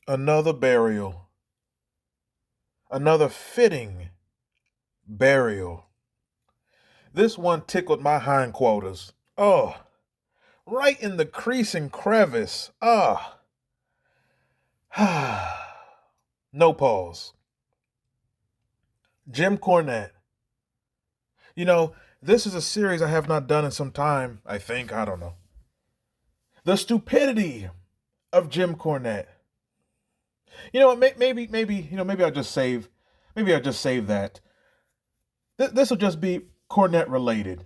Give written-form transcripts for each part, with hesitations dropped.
Another burial. Another fitting burial. This one tickled my hindquarters. Oh, right in the crease and crevice. Ah. No pause. Jim Cornette. You know, this is a series I have not done in some time, I think. I don't know. The stupidity of Jim Cornette. You know what? Maybe I'll just save that. This will just be Cornette related.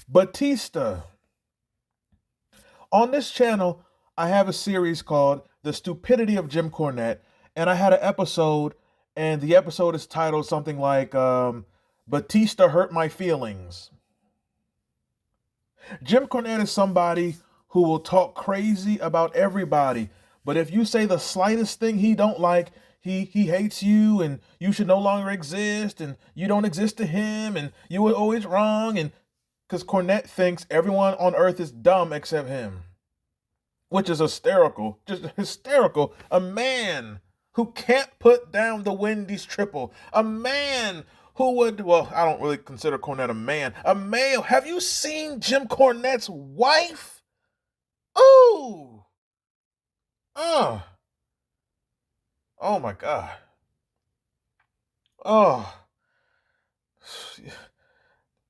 Batista. On this channel, I have a series called The Stupidity of Jim Cornette, and I had an episode, and the episode is titled something like Batista Hurt My Feelings. Jim Cornette is somebody who will talk crazy about everybody, but if you say the slightest thing he don't like, he hates you and you should no longer exist and you don't exist to him and you were always wrong, and because Cornette thinks everyone on earth is dumb except him, which is hysterical, just hysterical. A man who can't put down the Wendy's triple, a man who would, well, I don't really consider Cornette a man, a male. Have you seen Jim Cornette's wife? Ooh, oh, oh my God, oh.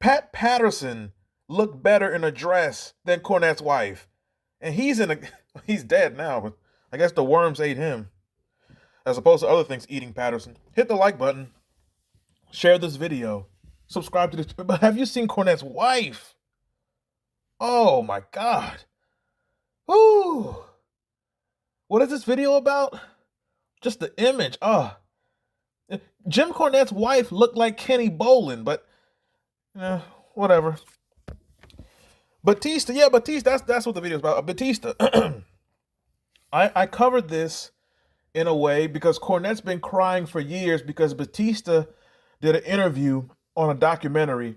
Pat Patterson looked better in a dress than Cornette's wife. And he's dead now, but I guess the worms ate him. As opposed to other things eating Patterson. Hit the like button. Share this video. Subscribe to this. But have you seen Cornette's wife? Oh my God. Ooh. What is this video about? Just the image. Oh. Jim Cornette's wife looked like Kenny Bolin, but whatever. Batista, yeah, Batista. That's what the video is about. Batista. I covered this in a way because Cornette's been crying for years because Batista did an interview on a documentary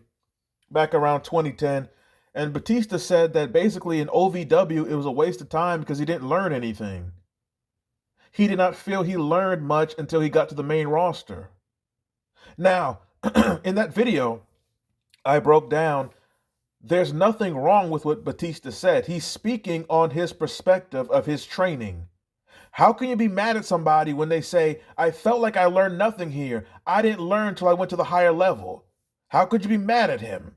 back around 2010, and Batista said that basically in OVW it was a waste of time because he didn't learn anything. He did not feel he learned much until he got to the main roster. Now, in that video, I broke down there's nothing wrong with what Batista said. He's speaking on his perspective of his training. How can you be mad at somebody when they say, I felt like I learned nothing here. I didn't learn till I went to the higher level. How could you be mad at him?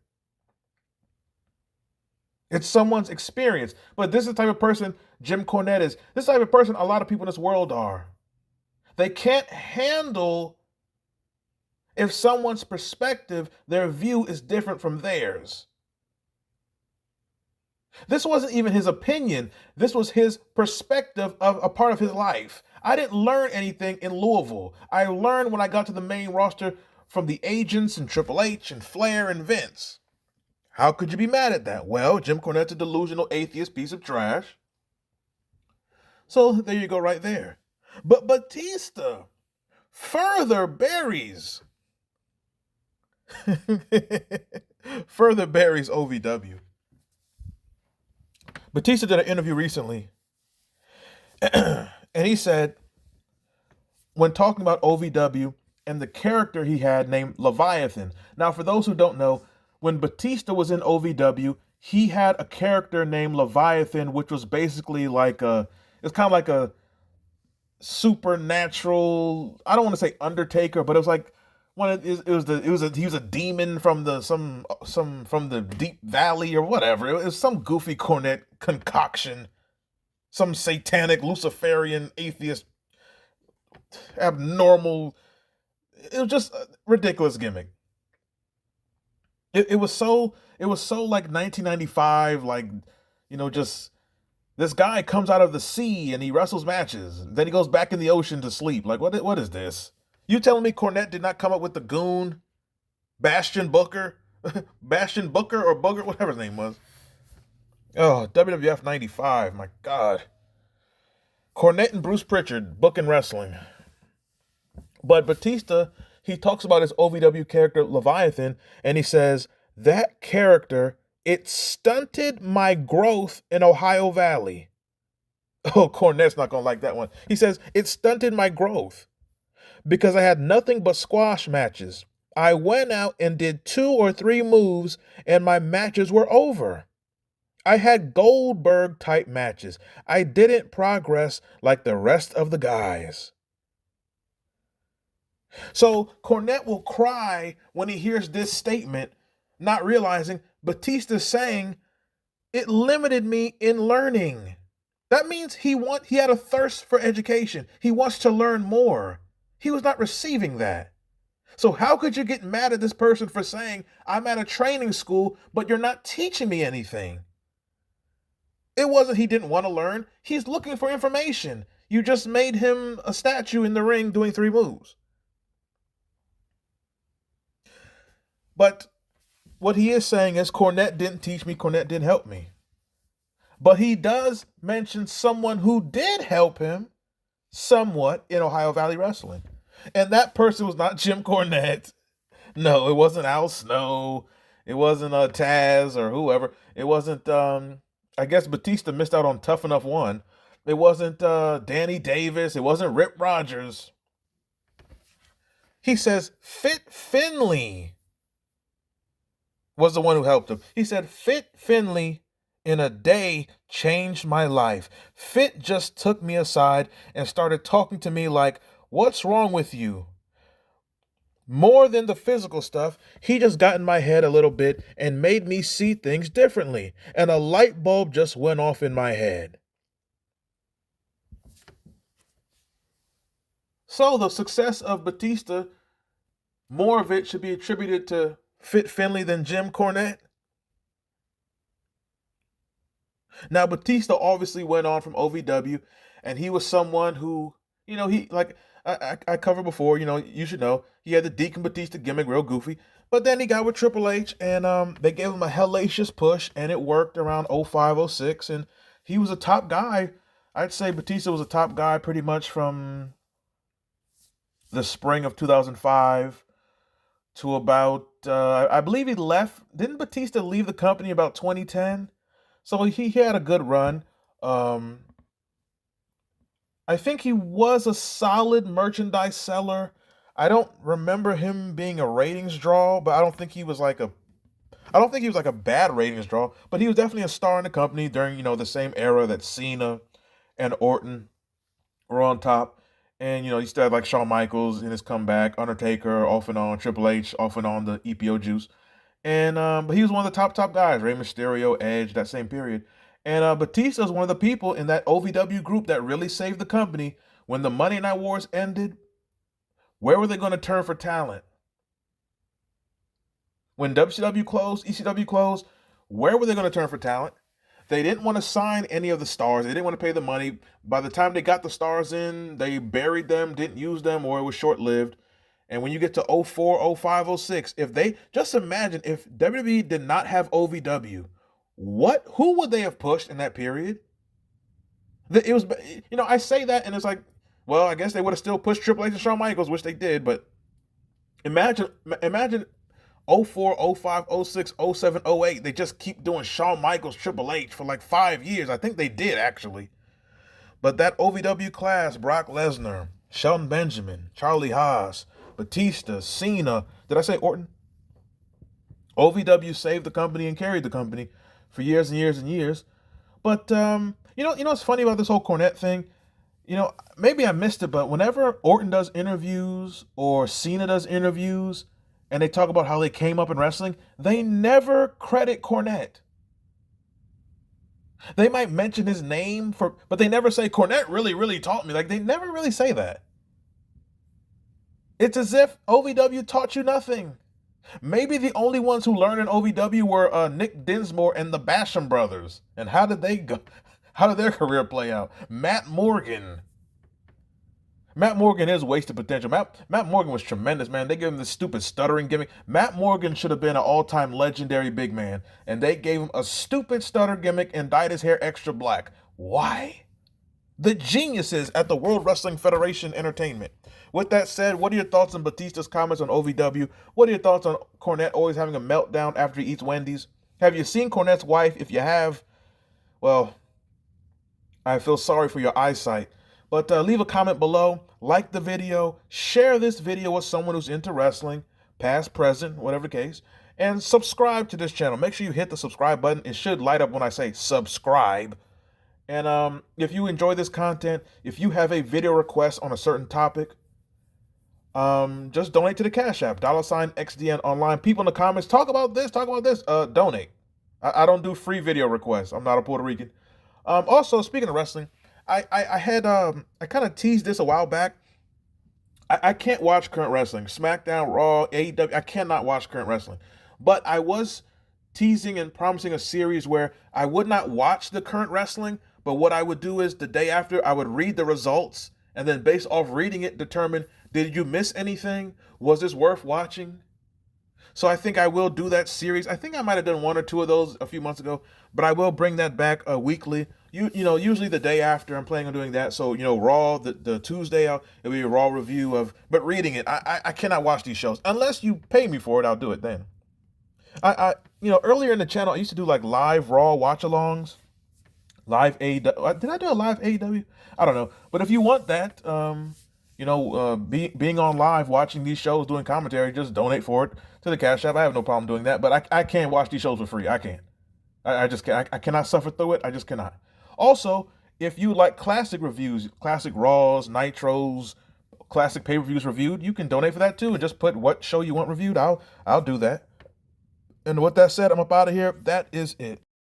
It's someone's experience. But this is the type of person Jim Cornette is. This type of person a lot of people in this world are. They can't handle if someone's perspective, their view is different from theirs. This wasn't even his opinion. This was his perspective of a part of his life. I didn't learn anything in Louisville. I learned when I got to the main roster from the agents and Triple H and Flair and Vince. How could you be mad at that? Well, Jim Cornette's a delusional atheist piece of trash. So there you go right there. But Batista further buries further buries OVW. Batista did an interview recently, and he said, when talking about OVW and the character he had named Leviathan. Now, for those who don't know, when Batista was in OVW, he had a character named Leviathan, which was basically it's kind of like a supernatural, I don't want to say Undertaker, but it was like he was a demon from some from the deep valley or whatever. It was some goofy Cornette concoction, some satanic Luciferian atheist abnormal. It was just a ridiculous gimmick. It was so like 1995, like just this guy comes out of the sea and he wrestles matches. Then he goes back in the ocean to sleep. Like what is this? You telling me Cornette did not come up with the Goon, Bastion Booker, Bastion Booker or Booger, whatever his name was? Oh, WWF '95. My God. Cornette and Bruce Pritchard booking wrestling. But Batista, he talks about his OVW character Leviathan, and he says that character, it stunted my growth in Ohio Valley. Oh, Cornette's not going to like that one. He says, it stunted my growth because I had nothing but squash matches. I went out and did 2 or 3 moves and my matches were over. I had Goldberg type matches. I didn't progress like the rest of the guys. So Cornette will cry when he hears this statement, not realizing Batista's saying it limited me in learning. That means he had a thirst for education. He wants to learn more. He was not receiving that. So how could you get mad at this person for saying, I'm at a training school, but you're not teaching me anything? It wasn't he didn't want to learn. He's looking for information. You just made him a statue in the ring doing 3 moves. But what he is saying is Cornette didn't teach me, Cornette didn't help me. But he does mention someone who did help him somewhat in Ohio Valley Wrestling. And that person was not Jim Cornette. No, it wasn't Al Snow. It wasn't Taz or whoever. It wasn't, I guess Batista missed out on Tough Enough 1. It wasn't Danny Davis. It wasn't Rip Rogers. He says Fit Finley was the one who helped him. He said, Fit Finley in a day changed my life. Fit just took me aside and started talking to me like, what's wrong with you? More than the physical stuff, he just got in my head a little bit and made me see things differently. And a light bulb just went off in my head. So the success of Batista, more of it should be attributed to Fit Finley than Jim Cornette. Now, Batista obviously went on from OVW, and he was someone who, he like I covered before. You should know he had the Deacon Batista gimmick, real goofy. But then he got with Triple H, and they gave him a hellacious push, and it worked around 05, 06, and he was a top guy. I'd say Batista was a top guy pretty much from the spring of 2005 to about, I believe he left. Didn't Batista leave the company about 2010? So he had a good run. Um, I think he was a solid merchandise seller. I don't remember him being a ratings draw, but I don't think he was like a bad ratings draw, but he was definitely a star in the company during, the same era that Cena and Orton were on top. And, you still had like Shawn Michaels in his comeback, Undertaker off and on, Triple H off and on the EPO juice. And but he was one of the top guys, Rey Mysterio, Edge, that same period. And Batista is one of the people in that OVW group that really saved the company when the Monday Night Wars ended. Where were they going to turn for talent? When WCW closed, ECW closed, where were they going to turn for talent? They didn't want to sign any of the stars. They didn't want to pay the money. By the time they got the stars in, they buried them, didn't use them, or it was short-lived. And when you get to 04, 05, 06, if they just imagine if WWE did not have OVW, who would they have pushed in that period? It was, I say that and it's like, well, I guess they would have still pushed Triple H and Shawn Michaels, which they did, but imagine 04, 05, 06, 07, 08, they just keep doing Shawn Michaels, Triple H for like 5 years. I think they did actually. But that OVW class, Brock Lesnar, Shelton Benjamin, Charlie Haas, Batista, Cena. Did I say Orton? OVW saved the company and carried the company for years and years and years. But what's funny about this whole Cornette thing? Maybe I missed it, but whenever Orton does interviews or Cena does interviews, and they talk about how they came up in wrestling, they never credit Cornette. They might mention his name but they never say Cornette really, really taught me. Like they never really say that. It's as if OVW taught you nothing. Maybe the only ones who learned in OVW were Nick Dinsmore and the Basham brothers. And how did they go? How did their career play out? Matt Morgan. Matt Morgan is wasted potential. Matt Morgan was tremendous, man. They gave him this stupid stuttering gimmick. Matt Morgan should have been an all-time legendary big man. And they gave him a stupid stutter gimmick and dyed his hair extra black. Why? The geniuses at the World Wrestling Federation Entertainment. With that said, what are your thoughts on Batista's comments on OVW? What are your thoughts on Cornette always having a meltdown after he eats Wendy's? Have you seen Cornette's wife? If you have, well, I feel sorry for your eyesight. But leave a comment below, like the video, share this video with someone who's into wrestling, past, present, whatever the case, and subscribe to this channel. Make sure you hit the subscribe button. It should light up when I say subscribe. And if you enjoy this content, if you have a video request on a certain topic, just donate to the Cash App, $XDN online. People in the comments, talk about this, donate. I don't do free video requests. I'm not a Puerto Rican. Also, speaking of wrestling, I kind of teased this a while back. I can't watch current wrestling. SmackDown, Raw, AEW, I cannot watch current wrestling. But I was teasing and promising a series where I would not watch the current wrestling, but what I would do is the day after, I would read the results, and then based off reading it, determine, did you miss anything? Was this worth watching? So I think I will do that series. I think I might have done one or two of those a few months ago, but I will bring that back weekly. Usually the day after I'm planning on doing that. So Raw the Tuesday it'll be a Raw review of. But reading it, I cannot watch these shows unless you pay me for it. I'll do it then. Earlier in the channel I used to do like live Raw watch-alongs, live AEW. Did I do a live AEW? I don't know. But if you want that, being on live, watching these shows, doing commentary, just donate for it to the Cash App. I have no problem doing that, but I can't watch these shows for free. I can't. I just can't. I cannot suffer through it. I just cannot. Also, if you like classic reviews, classic Raws, Nitros, classic pay-per-views reviewed, you can donate for that too, and just put what show you want reviewed. I'll do that. And with that said, I'm up out of here. That is it.